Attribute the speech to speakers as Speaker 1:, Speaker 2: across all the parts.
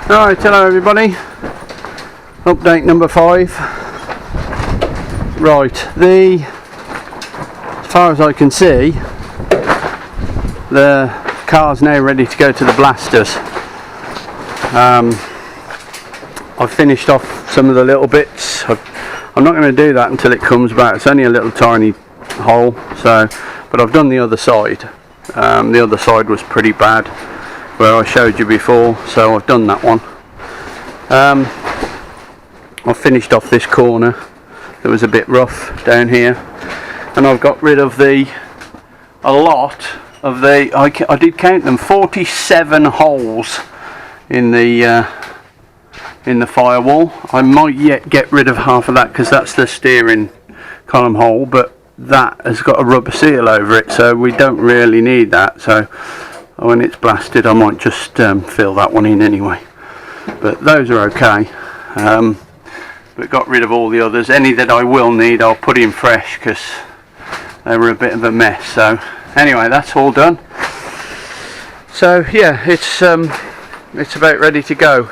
Speaker 1: Alright, hello everybody. Update number 5. Right, as far as I can see, the car's now ready to go to the blasters. I've finished off some of the little bits. I'm not going to do that until it comes back. It's only a little tiny hole, but I've done the other side. The other side was pretty bad, where I showed you before, so I've done that one. I've finished off this corner that was a bit rough down here, and I've got rid of a lot of the, I did count them, 47 holes in the firewall. I might yet get rid of half of that because that's the steering column hole, but that has got a rubber seal over it, so we don't really need that. So when it's blasted, I might just fill that one in anyway. But those are okay. But got rid of all the others. Any that I will need, I'll put in fresh because they were a bit of a mess. So anyway, that's all done. So yeah, it's about ready to go.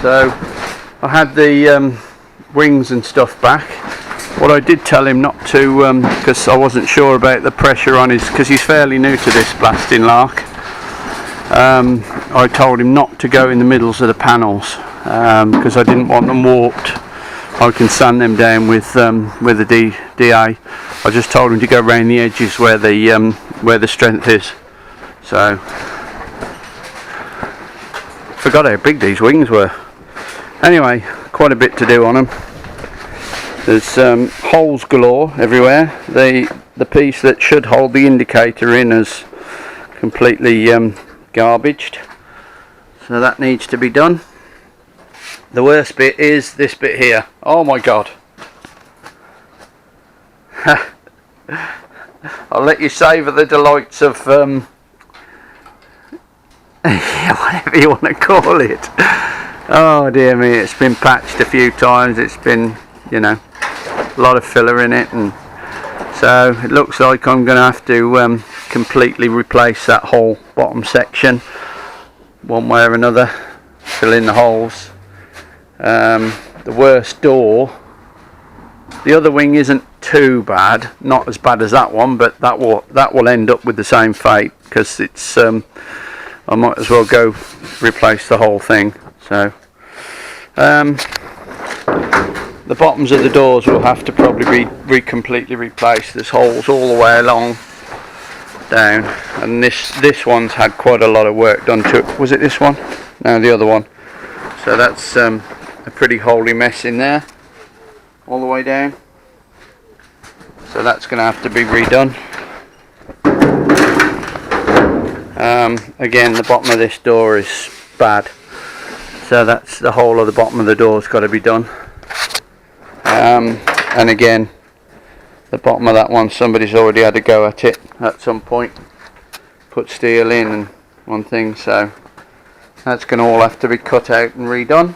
Speaker 1: So I had the wings and stuff back. What I did tell him not to, because I wasn't sure about the pressure on his, because he's fairly new to this blasting lark. I told him not to go in the middles of the panels because I didn't want them warped. I can sand them down with the DA. I just told him to go around the edges where the strength is. So forgot how big these wings were. Anyway, quite a bit to do on them. There's holes galore everywhere. The piece that should hold the indicator in is completely garbaged, so that needs to be done. The worst bit is this bit here. Oh my god. I'll let you savour the delights of whatever you want to call it. Oh dear me, it's been patched a few times. It's been, you know, a lot of filler in it, and so it looks like I'm going to have to completely replace that whole bottom section one way or another, fill in the holes. The worst door, the other wing isn't too bad, not as bad as that one, but that will end up with the same fate because it's I might as well go replace the whole thing. So the bottoms of the doors will have to probably be completely replaced. There's holes all the way along down, and this one's had quite a lot of work done to it. Was it this one? No, the other one. So that's a pretty holy mess in there all the way down, so that's going to have to be redone. Again, the bottom of this door is bad, so that's the whole of the bottom of the door's got to be done. And again, the bottom of that one, somebody's already had a go at it at some point, put steel in and one thing, so that's going to all have to be cut out and redone.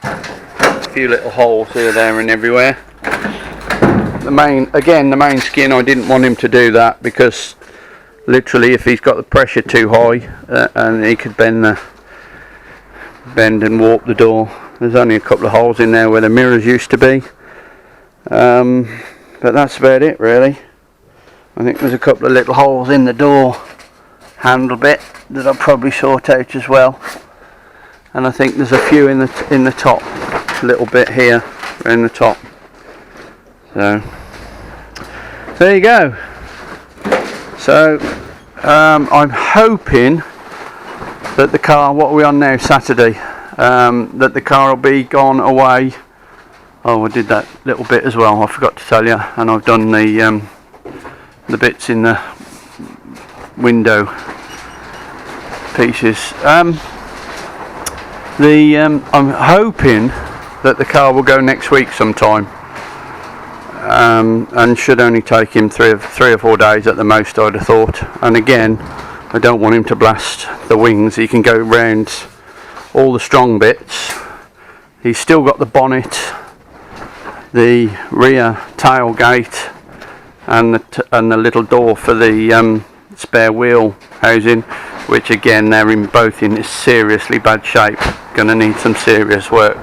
Speaker 1: A few little holes here, there and everywhere. The main skin, I didn't want him to do that because literally if he's got the pressure too high and he could bend and warp the door. There's only a couple of holes in there where the mirrors used to be, but that's about it really. I think there's a couple of little holes in the door handle bit that I'll probably sort out as well, and I think there's a few in the top little bit here in the top. So there you go. So I'm hoping that the car, what are we on now, Saturday, that the car will be gone away. Oh, I did that little bit as well, I forgot to tell you, and I've done the bits in the window pieces. I'm hoping that the car will go next week sometime, and should only take him three or 4 days at the most, I'd have thought. And again, I don't want him to blast the wings. He can go round all the strong bits. He's still got the bonnet, the rear tailgate, and the little door for the spare wheel housing, which again they're both in seriously bad shape going to need some serious work.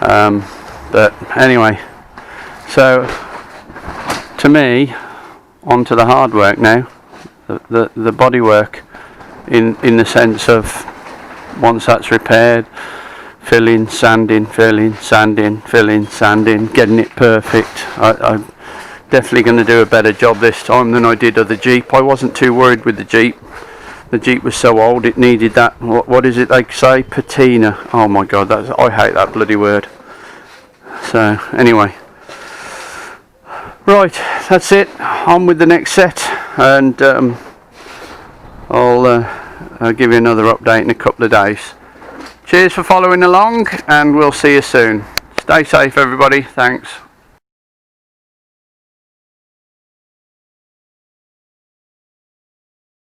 Speaker 1: But anyway, so to me, on to the hard work now, the body work, in the sense of once that's repaired, filling, sanding, filling, sanding, filling, sanding, getting it perfect. I'm definitely going to do a better job this time than I did of the Jeep. I wasn't too worried with the Jeep. The Jeep was so old, it needed that, what is it they say, patina. Oh my god, I hate that bloody word. So anyway, right, that's it. On with the next set, and I'll give you another update in a couple of days. Cheers for following along, and we'll see you soon. Stay safe everybody, thanks.